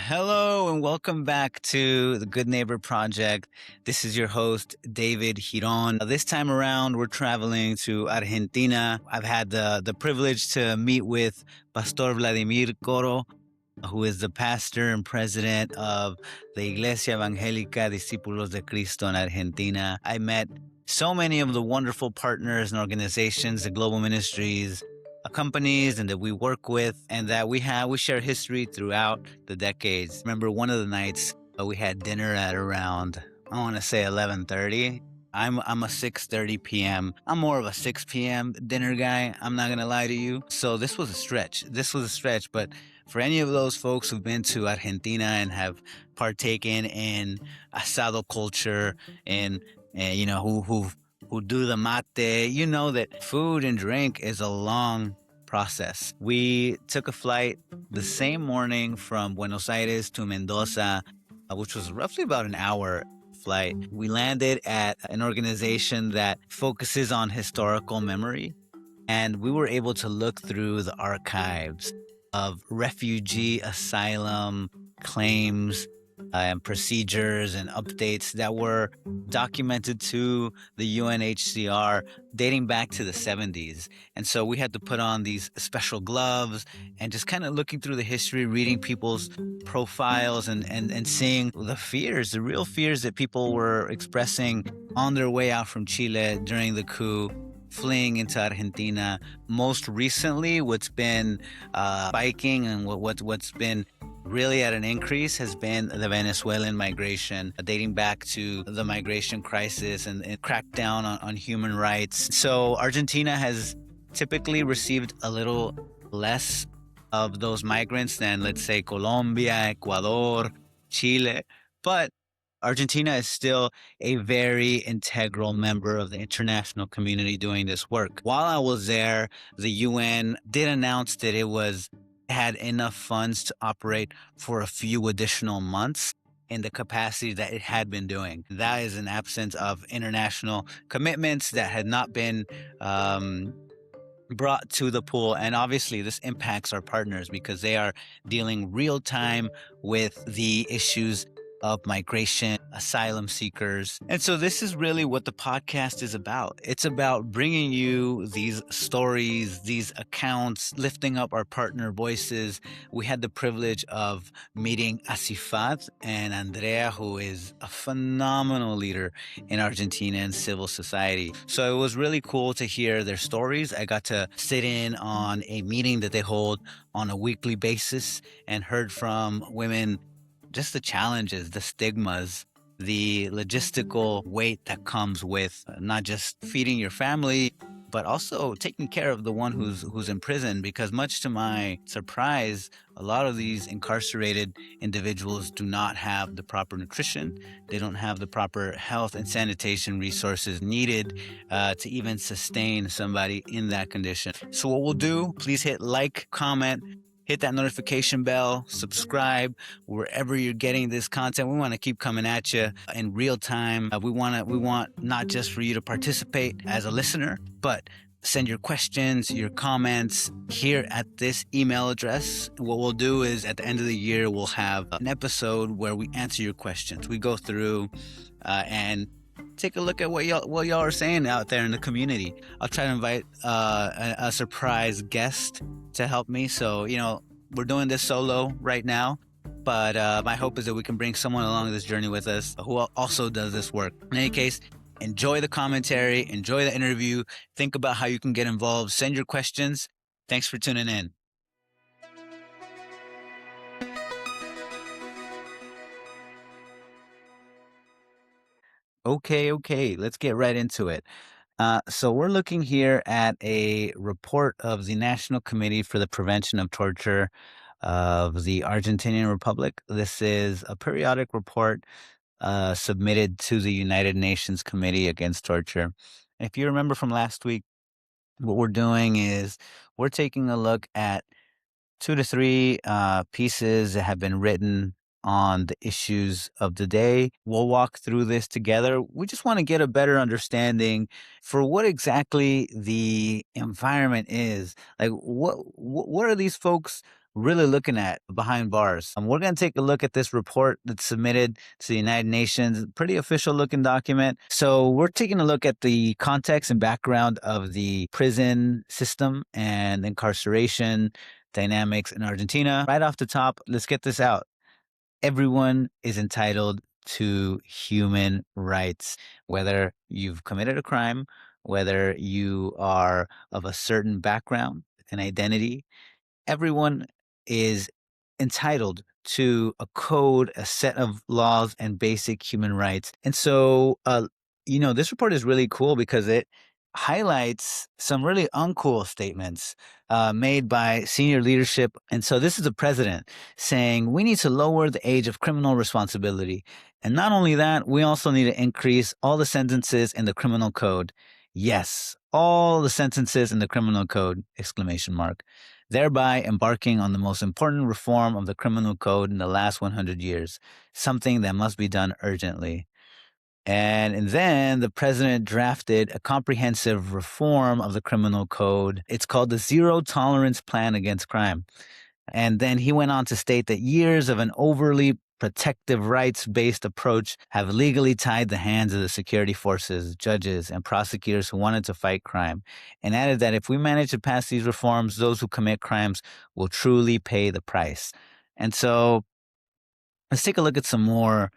Hello and welcome back to the Good Neighbor Project. This is your host, David Giron. This time around, we're traveling to Argentina. I've had the privilege to meet with Pastor Vladimir Coro, who is the pastor and president of the Iglesia Evangélica Discípulos de Cristo in Argentina. I met so many of the wonderful partners and organizations, the global ministries, companies, and that we work with, and that we share history throughout the decades. Remember, one of the nights we had dinner at around, I want to say 11:30. I'm a 6:30 p.m. I'm more of a 6 p.m. dinner guy. I'm not gonna lie to you. So this was a stretch. But for any of those folks who've been to Argentina and have partaken in asado culture and who do the mate, you know that food and drink is a long process. We took a flight the same morning from Buenos Aires to Mendoza, which was roughly about an hour flight. We landed at an organization that focuses on historical memory, and we were able to look through the archives of refugee asylum claims and procedures and updates that were documented to the UNHCR dating back to the 70s. And so we had to put on these special gloves and just kind of looking through the history, reading people's profiles and seeing the real fears that people were expressing on their way out from Chile during the coup, fleeing into Argentina. Most recently, what's been spiking and what's been really at an increase has been the Venezuelan migration, dating back to the migration crisis and crackdown on human rights. So Argentina has typically received a little less of those migrants than, let's say, Colombia, Ecuador, Chile, but Argentina is still a very integral member of the international community doing this work. While I was there, the UN did announce that it had enough funds to operate for a few additional months in the capacity that it had been doing. That is an absence of international commitments that had not been brought to the pool. And obviously this impacts our partners because they are dealing real time with the issues of migration, asylum seekers. And so this is really what the podcast is about. It's about bringing you these stories, these accounts, lifting up our partner voices. We had the privilege of meeting Asifat and Andrea, who is a phenomenal leader in Argentina and civil society. So it was really cool to hear their stories. I got to sit in on a meeting that they hold on a weekly basis and heard from women just the challenges, the stigmas, the logistical weight that comes with not just feeding your family, but also taking care of the one who's in prison. Because much to my surprise, a lot of these incarcerated individuals do not have the proper nutrition. They don't have the proper health and sanitation resources needed to even sustain somebody in that condition. So what we'll do, please hit like, comment, hit that notification bell, subscribe wherever you're getting this content. We want to keep coming at you in real time. We want not just for you to participate as a listener, but send your questions, your comments here at this email address. What we'll do is at the end of the year, we'll have an episode where we answer your questions. We go through and take a look at what y'all are saying out there in the community. I'll try to invite a surprise guest to help me. So, we're doing this solo right now, but my hope is that we can bring someone along this journey with us who also does this work. In any case, enjoy the commentary, enjoy the interview, think about how you can get involved, send your questions. Thanks for tuning in. Okay, let's get right into it. So we're looking here at a report of the National Committee for the Prevention of Torture of the Argentinian Republic. This is a periodic report submitted to the United Nations Committee Against Torture. If you remember from last week, what we're doing is we're taking a look at 2 to 3 pieces that have been written on the issues of the day. We'll walk through this together. We just want to get a better understanding for what exactly the environment is. Like, what are these folks really looking at behind bars? We're going to take a look at this report that's submitted to the United Nations, pretty official looking document. So we're taking a look at the context and background of the prison system and incarceration dynamics in Argentina. Right off the top, let's get this out. Everyone is entitled to human rights, whether you've committed a crime, whether you are of a certain background and identity. Everyone is entitled to a code, a set of laws and basic human rights. And so, this report is really cool because it highlights some really uncool statements made by senior leadership. And so, this is the president saying we need to lower the age of criminal responsibility. And not only that, we also need to increase all the sentences in the criminal code. Yes, all the sentences in the criminal code, exclamation mark, thereby embarking on the most important reform of the criminal code in the last 100 years, something that must be done urgently. And then the president drafted a comprehensive reform of the criminal code. It's called the Zero Tolerance Plan Against Crime. And then he went on to state that years of an overly protective rights-based approach have legally tied the hands of the security forces, judges, and prosecutors who wanted to fight crime, and added that if we manage to pass these reforms, those who commit crimes will truly pay the price. And so let's take a look at some more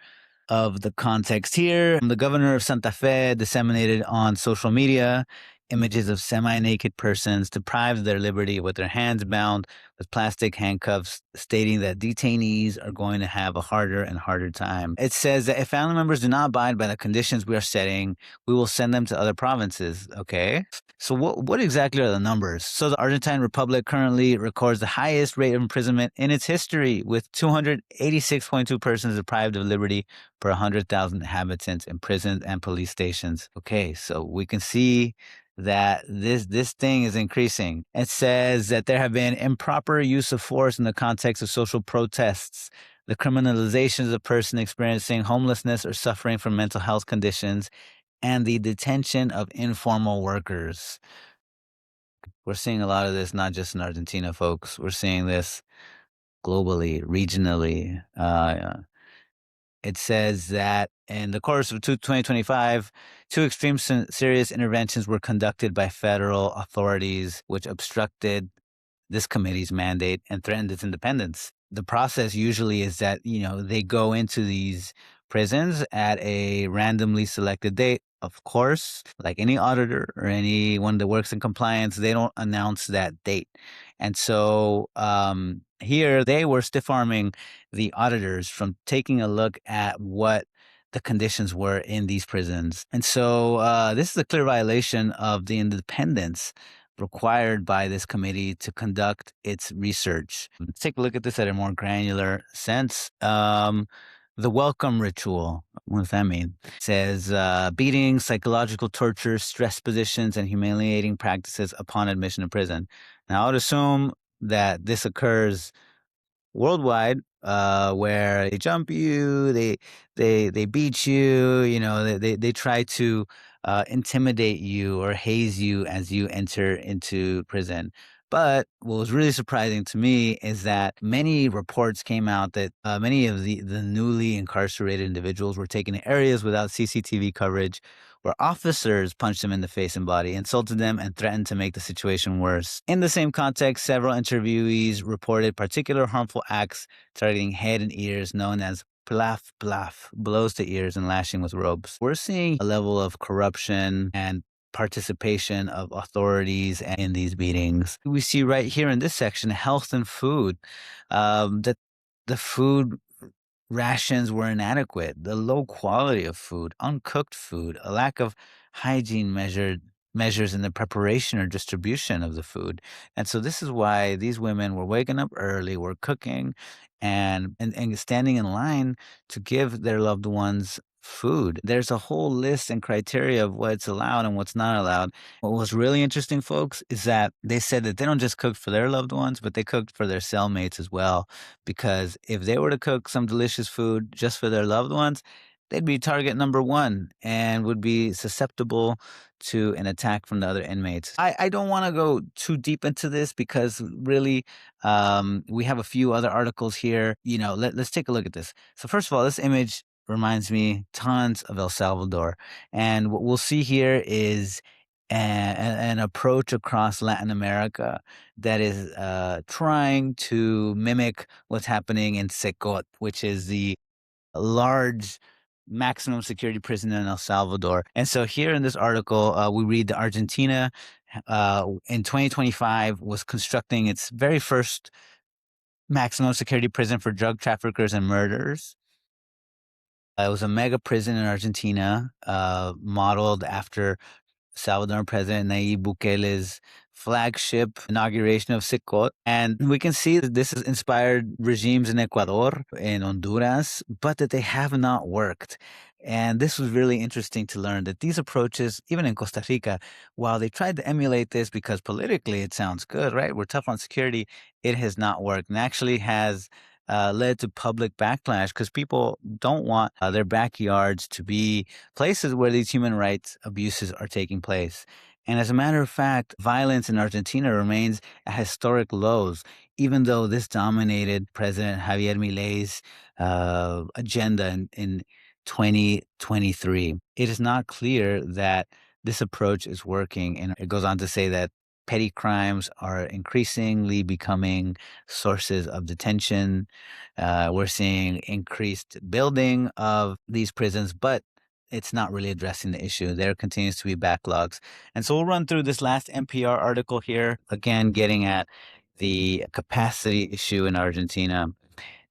of the context here. The governor of Santa Fe disseminated on social media images of semi-naked persons deprived of their liberty with their hands bound with plastic handcuffs, stating that detainees are going to have a harder and harder time. It says that if family members do not abide by the conditions we are setting, we will send them to other provinces. Okay. So what exactly are the numbers? So the Argentine Republic currently records the highest rate of imprisonment in its history, with 286.2 persons deprived of liberty per 100,000 inhabitants in prisons and police stations. Okay, so we can see that this thing is increasing. It says that there have been improper use of force in the context of social protests, the criminalization of a person experiencing homelessness or suffering from mental health conditions, and the detention of informal workers. We're seeing a lot of this, not just in Argentina, folks. We're seeing this globally, regionally. It says that in the course of 2025, two extreme serious interventions were conducted by federal authorities, which obstructed this committee's mandate and threatened its independence. The process usually is that, they go into these prisons at a randomly selected date. Of course, like any auditor or anyone that works in compliance, they don't announce that date. And so here they were stiff arming the auditors from taking a look at what the conditions were in these prisons. And so this is a clear violation of the independence required by this committee to conduct its research. Let's take a look at this at a more granular sense. The welcome ritual, what does that mean? It says beating, psychological torture, stress positions, and humiliating practices upon admission to prison. Now, I would assume that this occurs worldwide, where they jump you, they beat you, they try to intimidate you or haze you as you enter into prison. But what was really surprising to me is that many reports came out that many of the newly incarcerated individuals were taken to areas without CCTV coverage, where officers punched them in the face and body, insulted them, and threatened to make the situation worse. In the same context, several interviewees reported particular harmful acts targeting head and ears, known as plaf plaf, blows to ears and lashing with ropes. We're seeing a level of corruption and participation of authorities in these beatings. We see right here in this section, health and food, that the food rations were inadequate, the low quality of food, uncooked food, a lack of hygiene measured measures in the preparation or distribution of the food. And so this is why these women were waking up early, were cooking and standing in line to give their loved ones food. There's a whole list and criteria of what's allowed and what's not allowed. What was really interesting, folks, is that they said that they don't just cook for their loved ones, but they cooked for their cellmates as well. Because if they were to cook some delicious food just for their loved ones, they'd be target number one and would be susceptible to an attack from the other inmates. I don't want to go too deep into this because really we have a few other articles here. Let's take a look at this. So first of all, this image reminds me tons of El Salvador. And what we'll see here is an approach across Latin America that is trying to mimic what's happening in Secot, which is the large maximum security prison in El Salvador. And so here in this article, we read that Argentina in 2025 was constructing its very first maximum security prison for drug traffickers and murderers. It was a mega prison in Argentina, modeled after Salvadoran President Nayib Bukele's flagship inauguration of Secot. And we can see that this has inspired regimes in Ecuador, in Honduras, but that they have not worked. And this was really interesting to learn that these approaches, even in Costa Rica, while they tried to emulate this because politically it sounds good, right? We're tough on security, it has not worked and actually has led to public backlash because people don't want their backyards to be places where these human rights abuses are taking place. And as a matter of fact, violence in Argentina remains at historic lows, even though this dominated President Javier Milei's agenda in 2023. It is not clear that this approach is working. And it goes on to say that petty crimes are increasingly becoming sources of detention. We're seeing increased building of these prisons, but it's not really addressing the issue. There continues to be backlogs. And so we'll run through this last NPR article here, again, getting at the capacity issue in Argentina.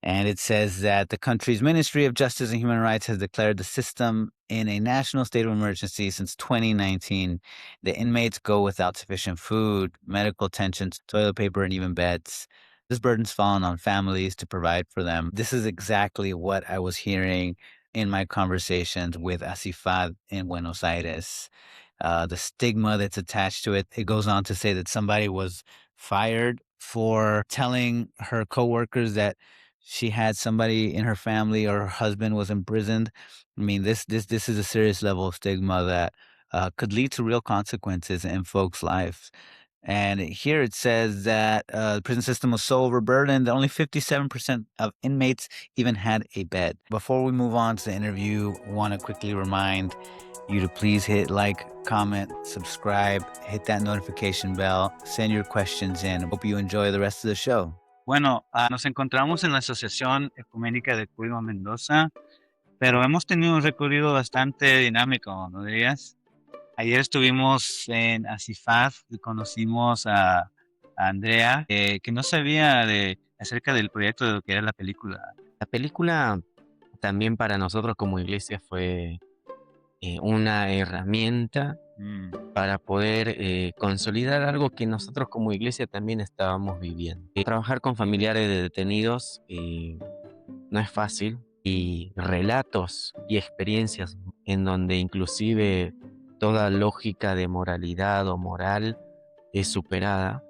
And it says that the country's Ministry of Justice and Human Rights has declared the system in a national state of emergency since 2019. The inmates go without sufficient food, medical attention, toilet paper, and even beds. This burden's fallen on families to provide for them. This is exactly what I was hearing in my conversations with Asifad in Buenos Aires. The stigma that's attached to it. It goes on to say that somebody was fired for telling her coworkers that she had somebody in her family or her husband was imprisoned. I mean, this is a serious level of stigma that could lead to real consequences in folks' lives. And here it says that the prison system was so overburdened that only 57% of inmates even had a bed. Before we move on to the interview, I want to quickly remind you to please hit like, comment, subscribe, hit that notification bell, send your questions in. Hope you enjoy the rest of the show. Bueno, nos encontramos en la Asociación Ecuménica de Cuima Mendoza, pero hemos tenido un recorrido bastante dinámico, ¿no dirías? Ayer estuvimos en Asifad y conocimos a Andrea, que no sabía acerca del proyecto de lo que era la película. La película también para nosotros como iglesia fue una herramienta para poder consolidar algo que nosotros como iglesia también estábamos viviendo. Trabajar con familiares de detenidos no es fácil, y relatos y experiencias en donde inclusive toda lógica de moralidad o moral es superada,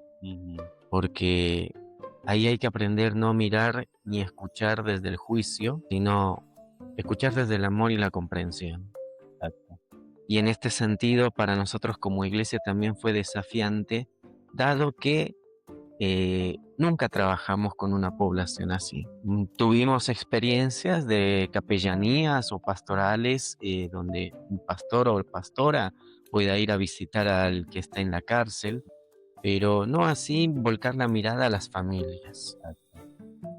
porque ahí hay que aprender no mirar ni escuchar desde el juicio, sino escuchar desde el amor y la comprensión. Y en este sentido, para nosotros como iglesia también fue desafiante, dado que nunca trabajamos con una población así. Tuvimos experiencias de capellanías o pastorales donde un pastor o pastora pueda ir a visitar al que está en la cárcel, pero no así volcar la mirada a las familias.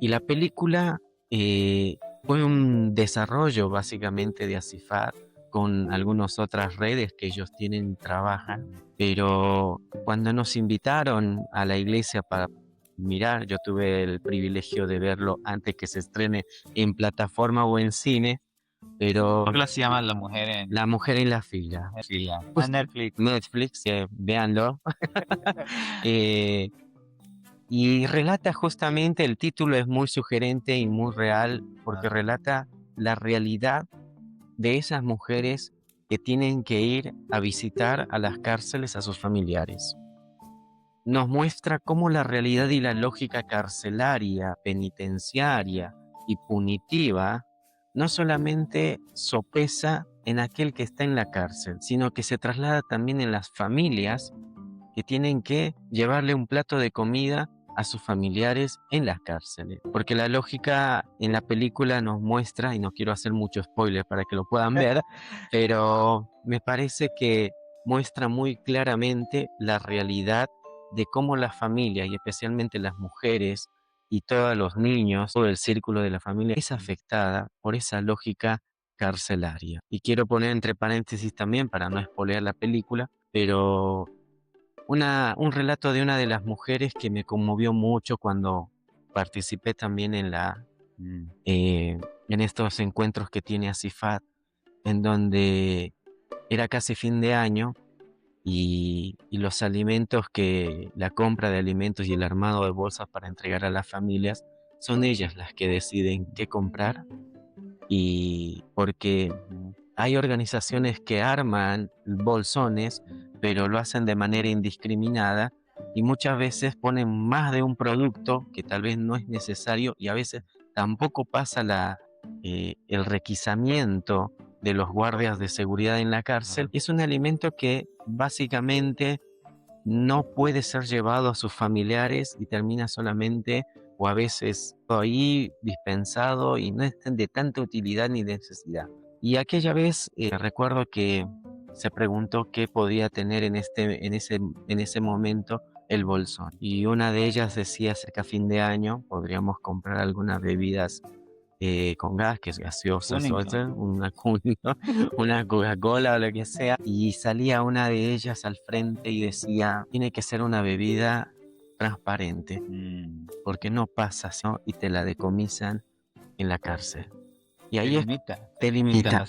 Y la película fue un desarrollo básicamente de Asifad con algunas otras redes que ellos tienen y trabajan, pero cuando nos invitaron a la iglesia para mirar, yo tuve el privilegio de verlo antes que se estrene en plataforma o en cine, pero ¿Cómo se llama La mujer en La mujer en la fila. fila? Pues, Netflix. Netflix, véanlo. Eh, y relata justamente, el título es muy sugerente y muy real, porque relata la realidad de esas mujeres que tienen que ir a visitar a las cárceles a sus familiares. Nos muestra cómo la realidad y la lógica carcelaria, penitenciaria y punitiva no solamente sopesa en aquel que está en la cárcel, sino que se traslada también en las familias que tienen que llevarle un plato de comida a sus familiares en las cárceles. Porque la lógica en la película nos muestra, y no quiero hacer mucho spoiler para que lo puedan ver, pero me parece que muestra muy claramente la realidad de cómo la familia, y especialmente las mujeres y todos los niños, todo el círculo de la familia, es afectada por esa lógica carcelaria. Y quiero poner entre paréntesis también, para no spoilear la película, pero un relato de una de las mujeres que me conmovió mucho cuando participé también en estos encuentros que tiene Asifat, en donde era casi fin de año y los alimentos la compra de alimentos y el armado de bolsas para entregar a las familias, son ellas las que deciden qué comprar, y porque hay organizaciones que arman bolsones, pero lo hacen de manera indiscriminada y muchas veces ponen más de un producto que tal vez no es necesario, y a veces tampoco pasa el requisamiento de los guardias de seguridad en la cárcel. Es un alimento que básicamente no puede ser llevado a sus familiares y termina solamente, o a veces ahí dispensado, y no es de tanta utilidad ni necesidad. Y aquella vez recuerdo que se preguntó qué podía tener en ese momento el bolsón. Y una de ellas decía, cerca a fin de año podríamos comprar algunas bebidas con gas, que es gaseosa, una Coca-Cola o lo que sea. Y salía una de ellas al frente y decía, tiene que ser una bebida transparente, porque no pasa, ¿no? Y te la decomisan en la cárcel. Y ahí te limita.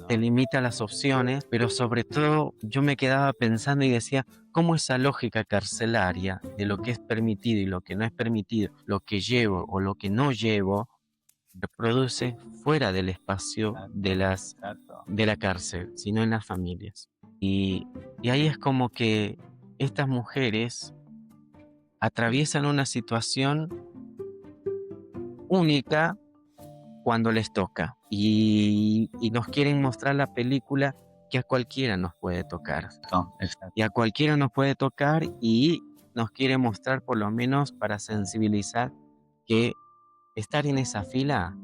Te limita las opciones, pero sobre todo yo me quedaba pensando y decía, ¿cómo esa lógica carcelaria de lo que es permitido y lo que no es permitido, lo que llevo o lo que no llevo, reproduce fuera del espacio de la cárcel, sino en las familias? Y ahí es como que estas mujeres atraviesan una situación única cuando les toca, y nos quieren mostrar la película que a cualquiera nos puede tocar. Y a cualquiera nos puede tocar, y nos quiere mostrar, por lo menos para sensibilizar, que estar en esa fila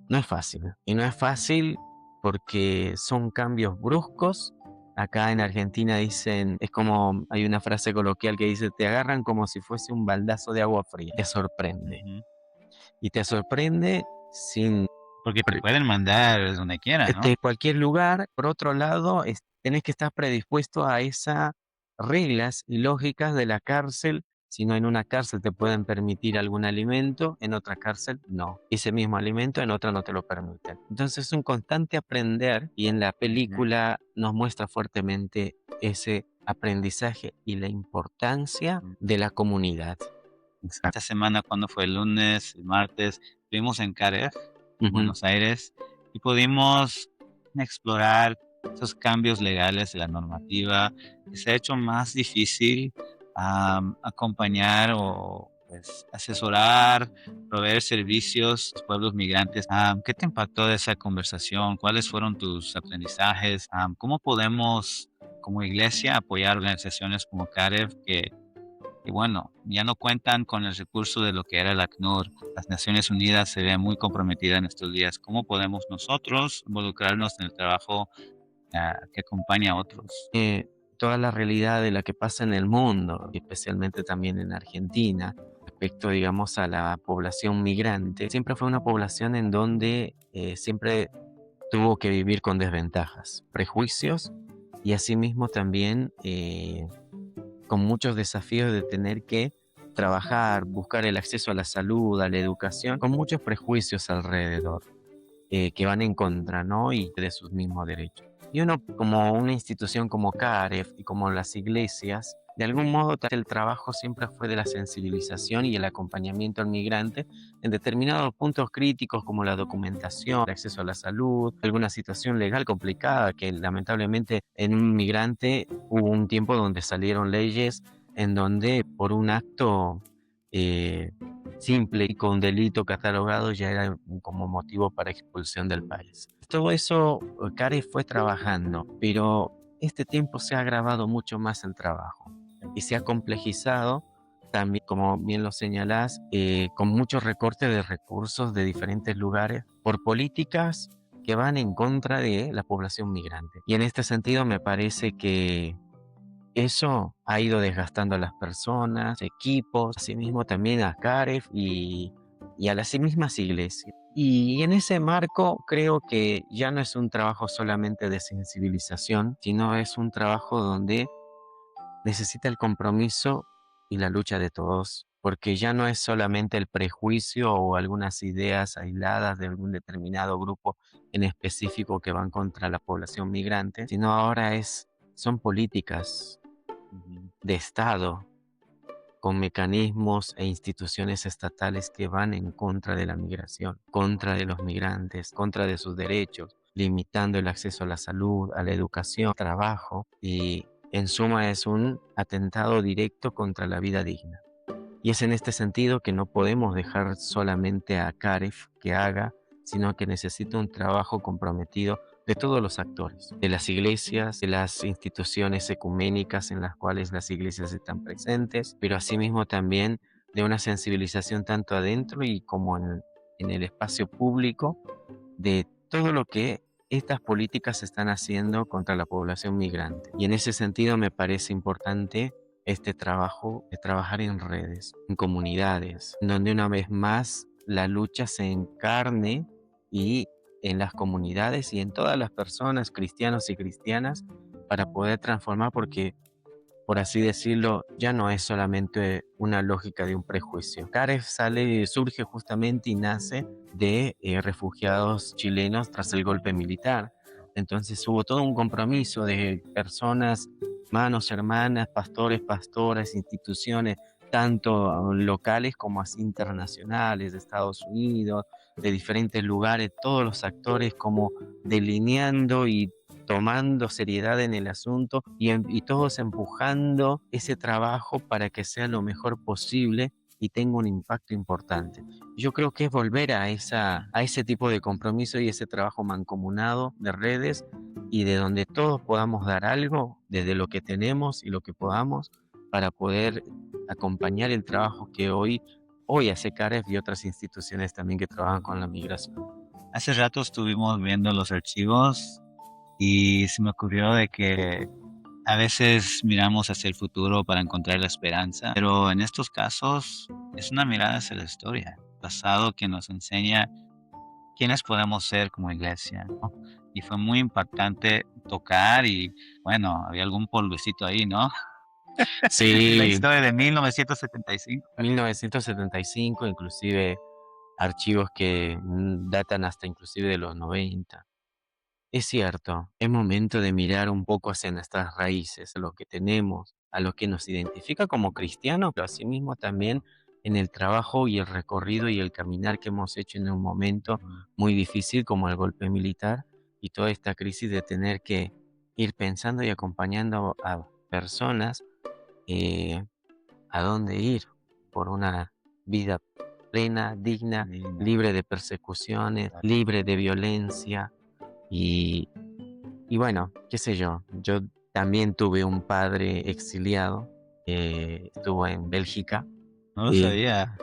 no es fácil. Y no es fácil porque son cambios bruscos. Acá en Argentina dicen, es como, hay una frase coloquial que dice, te agarran como si fuese un baldazo de agua fría. Te sorprende. Y te sorprende sin... Porque te pueden mandar donde quieran, ¿no? De cualquier lugar. Por otro lado, tenés que estar predispuesto a esas reglas y lógicas de la cárcel. Si no, en una cárcel te pueden permitir algún alimento, en otra cárcel no. Ese mismo alimento en otra no te lo permiten. Entonces es un constante aprender, y en la película nos muestra fuertemente ese aprendizaje y la importancia de la comunidad. Esta semana, cuando fue el lunes, el martes, estuvimos en Cares, en Buenos Aires, y pudimos explorar esos cambios legales de la normativa, que se ha hecho más difícil acompañar o pues, asesorar, proveer servicios a los pueblos migrantes. ¿Qué te impactó de esa conversación? ¿Cuáles fueron tus aprendizajes? ¿Cómo podemos, como iglesia, apoyar organizaciones como CAREV que bueno, ya no cuentan con el recurso de lo que era el ACNUR? Las Naciones Unidas se ve muy comprometida en estos días. ¿Cómo podemos nosotros involucrarnos en el trabajo que acompaña a otros? Toda la realidad de la que pasa en el mundo, especialmente también en Argentina, respecto, digamos, a la población migrante, siempre fue una población en donde siempre tuvo que vivir con desventajas, prejuicios, y asimismo también con muchos desafíos de tener que trabajar, buscar el acceso a la salud, a la educación, con muchos prejuicios alrededor. que van en contra, ¿no? Y de sus mismos derechos. Y uno, como una institución como CAREF y como las iglesias, de algún modo el trabajo siempre fue de la sensibilización y el acompañamiento al migrante en determinados puntos críticos como la documentación, el acceso a la salud, alguna situación legal complicada que lamentablemente en un migrante hubo un tiempo donde salieron leyes en donde por un acto simple y con delito catalogado ya era como motivo para expulsión del país. Todo eso CAREF fue trabajando, pero este tiempo se ha agravado mucho más el trabajo y se ha complejizado también, como bien lo señalás, con muchos recortes de recursos de diferentes lugares por políticas que van en contra de la población migrante. Y en este sentido me parece que eso ha ido desgastando a las personas, equipos, asimismo también a CAREF y a las mismas iglesias. Y en ese marco creo que ya no es un trabajo solamente de sensibilización, sino es un trabajo donde necesita el compromiso y la lucha de todos, porque ya no es solamente el prejuicio o algunas ideas aisladas de algún determinado grupo en específico que van contra la población migrante, sino ahora son políticas de Estado con mecanismos e instituciones estatales que van en contra de la migración, contra de los migrantes, contra de sus derechos, limitando el acceso a la salud, a la educación, al trabajo, y en suma es un atentado directo contra la vida digna. Y es en este sentido que no podemos dejar solamente a CAREF que haga, sino que necesita un trabajo comprometido de todos los actores, de las iglesias, de las instituciones ecuménicas en las cuales las iglesias están presentes, pero asimismo también de una sensibilización tanto adentro y como en el espacio público de todo lo que estas políticas están haciendo contra la población migrante. Y en ese sentido me parece importante este trabajo de trabajar en redes, en comunidades, donde una vez más la lucha se encarne y en las comunidades y en todas las personas, cristianos y cristianas, para poder transformar, porque, por así decirlo, ya no es solamente una lógica de un prejuicio. CAREF surge justamente y nace de refugiados chilenos tras el golpe militar. Entonces hubo todo un compromiso de personas, hermanos, hermanas, pastores, pastoras, instituciones, tanto locales como así internacionales, de Estados Unidos, de diferentes lugares, todos los actores como delineando y tomando seriedad en el asunto y todos empujando ese trabajo para que sea lo mejor posible y tenga un impacto importante. Yo creo que es volver a ese tipo de compromiso y ese trabajo mancomunado de redes y de donde todos podamos dar algo desde lo que tenemos y lo que podamos para poder acompañar el trabajo que hoy hace CAREF y otras instituciones también que trabajan con la migración. Hace rato estuvimos viendo los archivos y se me ocurrió de que a veces miramos hacia el futuro para encontrar la esperanza, pero en estos casos es una mirada hacia la historia, pasado que nos enseña quiénes podemos ser como iglesia, ¿no? Y fue muy impactante tocar y, bueno, había algún polvecito ahí, ¿no? La Sí, historia de 1975. 1975, inclusive archivos que datan hasta inclusive de los 90. Es cierto, es momento de mirar un poco hacia nuestras raíces, a lo que tenemos, a lo que nos identifica como cristianos, pero asimismo también en el trabajo y el recorrido y el caminar que hemos hecho en un momento muy difícil como el golpe militar y toda esta crisis de tener que ir pensando y acompañando a personas a dónde ir por una vida plena, digna, libre de persecuciones, libre de violencia y, y bueno, qué sé yo también tuve un padre exiliado, estuvo en Bélgica No lo y, sabía.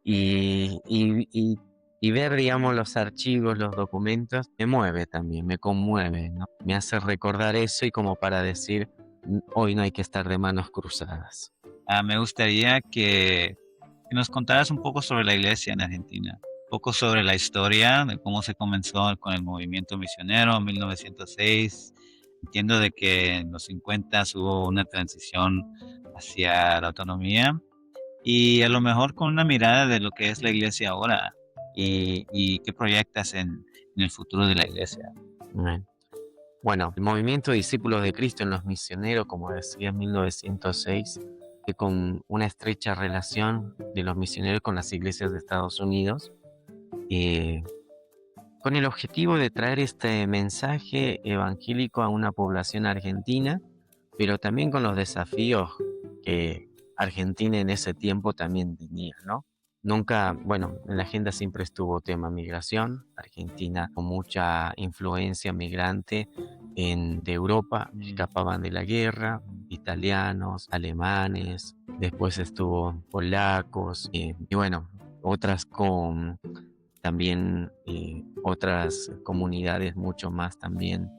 y ver, digamos, los archivos, los documentos, me mueve también, me conmueve, ¿no? Me hace recordar eso y como para decir, hoy no hay que estar de manos cruzadas. Me gustaría que nos contaras un poco sobre la iglesia en Argentina, un poco sobre la historia de cómo se comenzó con el movimiento misionero en 1906. Entiendo de que en los 50 hubo una transición hacia la autonomía y a lo mejor con una mirada de lo que es la iglesia ahora y qué proyectas en el futuro de la iglesia. Bueno, el movimiento de discípulos de Cristo en los misioneros, como decía en 1906, que con una estrecha relación de los misioneros con las iglesias de Estados Unidos, con el objetivo de traer este mensaje evangélico a una población argentina, pero también con los desafíos que Argentina en ese tiempo también tenía, ¿no? Nunca, bueno, en la agenda siempre estuvo tema migración, Argentina con mucha influencia migrante de Europa, escapaban de la guerra, italianos, alemanes, después estuvo polacos, y bueno, otras con también otras comunidades mucho más también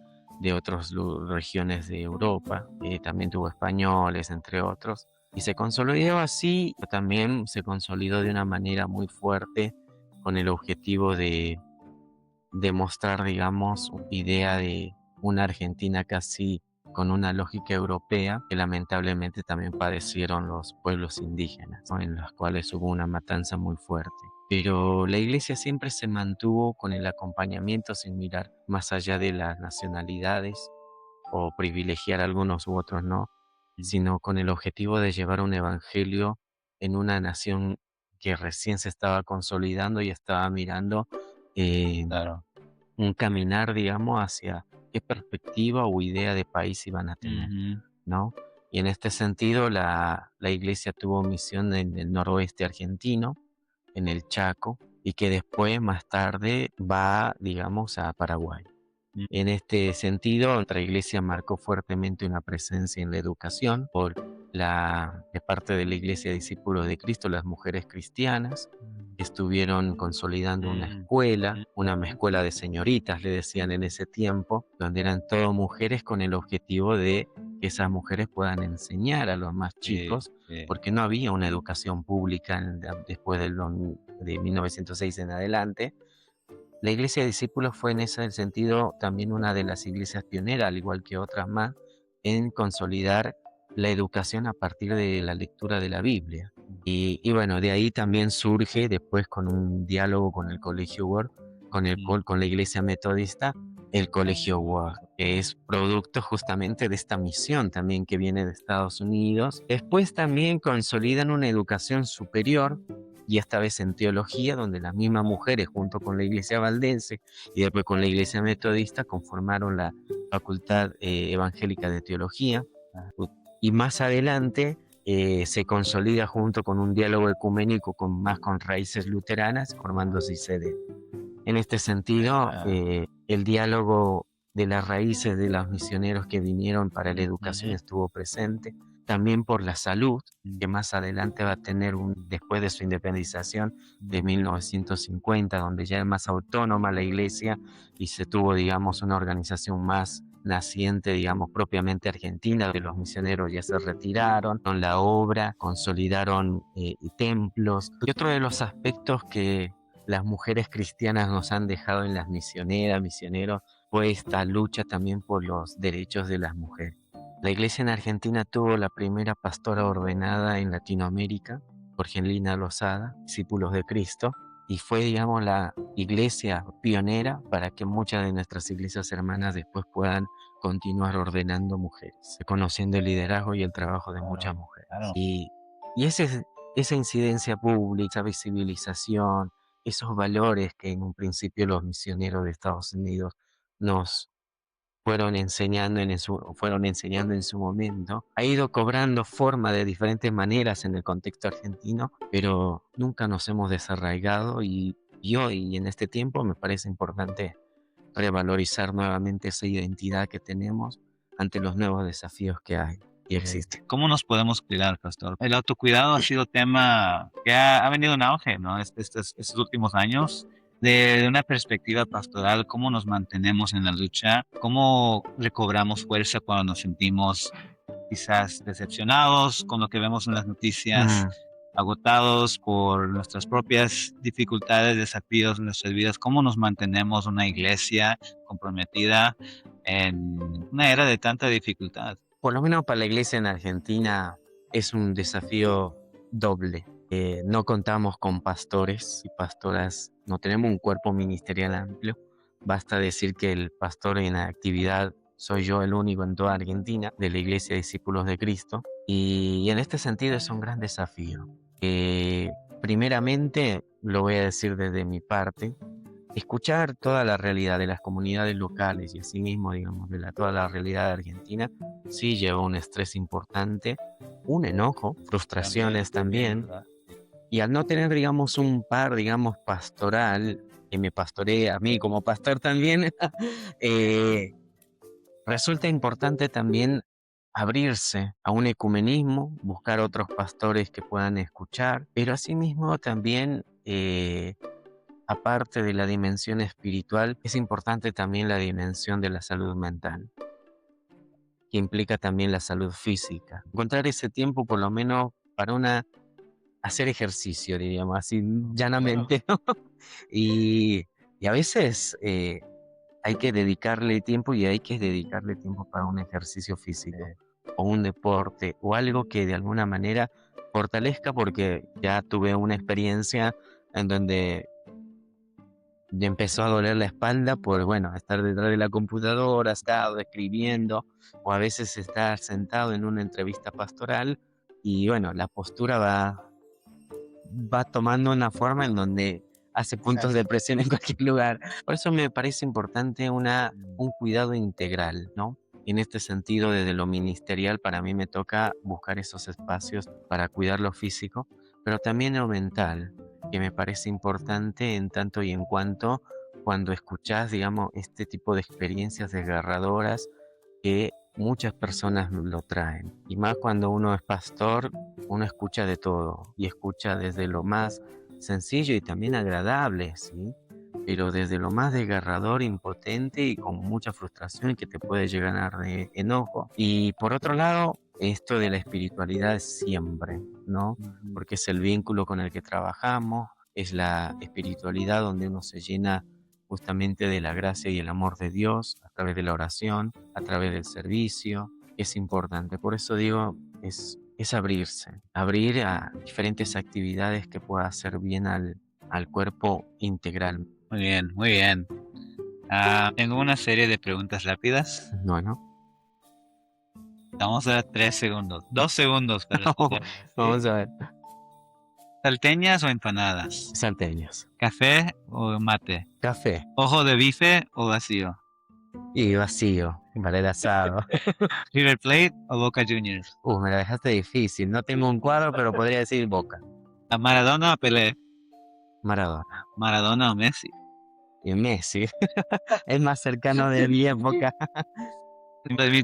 de otras regiones de Europa, también tuvo españoles, entre otros, y se consolidó así, también se consolidó de una manera muy fuerte con el objetivo de demostrar, digamos, idea de una Argentina casi con una lógica europea que lamentablemente también padecieron los pueblos indígenas, ¿no? En los cuales hubo una matanza muy fuerte. Pero la iglesia siempre se mantuvo con el acompañamiento sin mirar más allá de las nacionalidades o privilegiar a algunos u otros no, sino con el objetivo de llevar un evangelio en una nación que recién se estaba consolidando y estaba mirando Claro. un caminar, digamos, hacia qué perspectiva o idea de país iban a tener, ¿no? Y en este sentido, la iglesia tuvo misión en el noroeste argentino, en el Chaco, y que después, más tarde, va, digamos, a Paraguay. En este sentido, nuestra iglesia marcó fuertemente una presencia en la educación de parte de la iglesia Discípulos de Cristo, las mujeres cristianas, que estuvieron consolidando una escuela de señoritas, le decían en ese tiempo, donde eran todas mujeres con el objetivo de que esas mujeres puedan enseñar a los más chicos, porque no había una educación pública después de 1906 en adelante. La iglesia de discípulos fue en ese sentido también una de las iglesias pioneras, al igual que otras más, en consolidar la educación a partir de la lectura de la Biblia. Y bueno, de ahí también surge después con un diálogo con el Colegio Word, con la iglesia metodista, el Colegio Word, que es producto justamente de esta misión también que viene de Estados Unidos. Después también consolidan una educación superior, y esta vez en teología, donde las mismas mujeres, junto con la iglesia valdense y después con la iglesia metodista, conformaron la Facultad Evangélica de Teología. Y más adelante se consolida junto con un diálogo ecuménico con raíces luteranas, formando CICEDE. En este sentido, el diálogo de las raíces de los misioneros que vinieron para la educación estuvo presente, también por la salud, que más adelante va a tener, después de su independización de 1950, donde ya es más autónoma la iglesia y se tuvo, digamos, una organización más naciente, digamos, propiamente argentina, de los misioneros ya se retiraron, con la obra, consolidaron templos. Y otro de los aspectos que las mujeres cristianas nos han dejado en las misioneros, fue esta lucha también por los derechos de las mujeres. La iglesia en Argentina tuvo la primera pastora ordenada en Latinoamérica, Jorgelina Lozada, Discípulos de Cristo, y fue, digamos, la iglesia pionera para que muchas de nuestras iglesias hermanas después puedan continuar ordenando mujeres, reconociendo el liderazgo y el trabajo de muchas mujeres. Y esa incidencia pública, esa visibilización, esos valores que en un principio los misioneros de Estados Unidos nos fueron enseñando en su momento, ha ido cobrando forma de diferentes maneras en el contexto argentino, pero nunca nos hemos desarraigado y hoy en este tiempo me parece importante revalorizar nuevamente esa identidad que tenemos ante los nuevos desafíos que hay y existen. ¿Cómo nos podemos cuidar, pastor? El autocuidado ha sido tema que ha venido en auge, ¿no? Estos últimos años. De una perspectiva pastoral, ¿cómo nos mantenemos en la lucha? ¿Cómo recobramos fuerza cuando nos sentimos quizás decepcionados con lo que vemos en las noticias, agotados por nuestras propias dificultades, desafíos en nuestras vidas? ¿Cómo nos mantenemos una iglesia comprometida en una era de tanta dificultad? Por lo menos para la iglesia en Argentina es un desafío doble. No contamos con pastores y pastoras, no tenemos un cuerpo ministerial amplio, Basta decir que el pastor en actividad soy yo, el único en toda Argentina de la Iglesia de Discípulos de Cristo, y en este sentido es un gran desafío. Primeramente, lo voy a decir desde mi parte, escuchar toda la realidad de las comunidades locales y asimismo, digamos, de toda la realidad de Argentina, sí lleva un estrés importante, un enojo, frustraciones también, y al no tener, digamos, un par, digamos, pastoral, que me pastoree a mí como pastor también, resulta importante también abrirse a un ecumenismo, buscar otros pastores que puedan escuchar, pero asimismo también, aparte de la dimensión espiritual, es importante también la dimensión de la salud mental, que implica también la salud física. Encontrar ese tiempo por lo menos para hacer ejercicio, diríamos así, llanamente, ¿no? Y, y a veces hay que dedicarle tiempo y hay que dedicarle tiempo para un ejercicio físico o un deporte o algo que de alguna manera fortalezca, porque ya tuve una experiencia en donde me empezó a doler la espalda por, bueno, estar detrás de la computadora, estado escribiendo, o a veces estar sentado en una entrevista pastoral y, bueno, la postura va tomando una forma en donde hace puntos de presión en cualquier lugar. Por eso me parece importante un cuidado integral, ¿no? En este sentido, desde lo ministerial, para mí me toca buscar esos espacios para cuidar lo físico, pero también lo mental, que me parece importante en tanto y en cuanto cuando escuchás, digamos, este tipo de experiencias desgarradoras que muchas personas lo traen. Y más cuando uno es pastor, uno escucha de todo y escucha desde lo más sencillo y también agradable, ¿sí? Pero desde lo más desgarrador, impotente y con mucha frustración que te puede llegar de enojo. Y por otro lado, esto de la espiritualidad siempre, ¿no? Porque es el vínculo con el que trabajamos, es la espiritualidad donde uno se llena justamente de la gracia y el amor de Dios a través de la oración, a través del servicio. Es importante. Por eso digo, es abrirse, abrir a diferentes actividades que pueda hacer bien al cuerpo integral. Muy bien, muy bien. Tengo una serie de preguntas rápidas. Bueno. Vamos a dar 3 segundos. 2 segundos para responder. Vamos a ver. ¿Salteñas o empanadas? Salteñas. ¿Café o mate? Café. ¿Ojo de bife o vacío? Y vacío, para el asado. ¿River Plate o Boca Juniors? Me la dejaste difícil. No tengo un cuadro, pero podría decir Boca. ¿A Maradona o Pelé? Maradona. ¿Maradona o Messi? Y Messi. Es más cercano de mi época.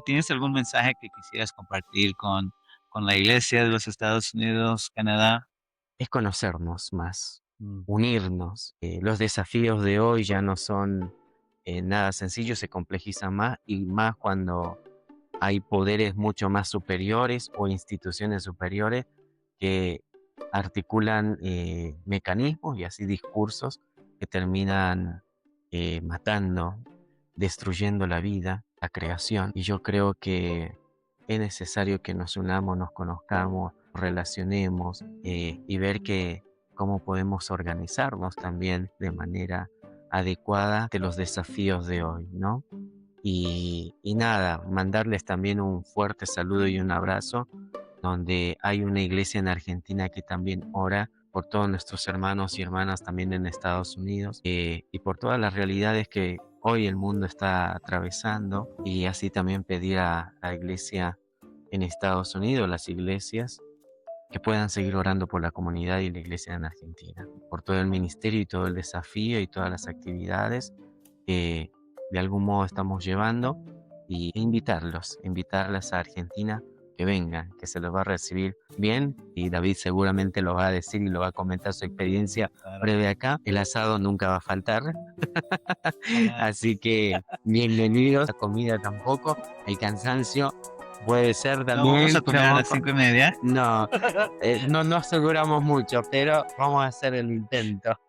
¿Tienes algún mensaje que quisieras compartir con la Iglesia de los Estados Unidos, Canadá? Es conocernos más, unirnos. Los desafíos de hoy ya no son nada sencillos, se complejizan más y más cuando hay poderes mucho más superiores o instituciones superiores que articulan mecanismos y así discursos que terminan matando, destruyendo la vida, la creación. Y yo creo que es necesario que nos unamos, nos conozcamos, relacionemos y ver cómo podemos organizarnos también de manera adecuada de los desafíos de hoy, ¿no? Y nada, mandarles también un fuerte saludo y un abrazo, donde hay una iglesia en Argentina que también ora por todos nuestros hermanos y hermanas también en Estados Unidos y por todas las realidades que hoy el mundo está atravesando, y así también pedir a la iglesia en Estados Unidos, las iglesias, que puedan seguir orando por la comunidad y la iglesia en Argentina, por todo el ministerio y todo el desafío y todas las actividades que de algún modo estamos llevando, y invitarlas a Argentina, que vengan, que se los va a recibir bien, y David seguramente lo va a decir y lo va a comentar su experiencia breve acá. El asado nunca va a faltar, así que bienvenidos. La comida tampoco, el cansancio puede ser también. ¿No vamos a comer a las 5:30? No, no aseguramos mucho, pero vamos a hacer el intento.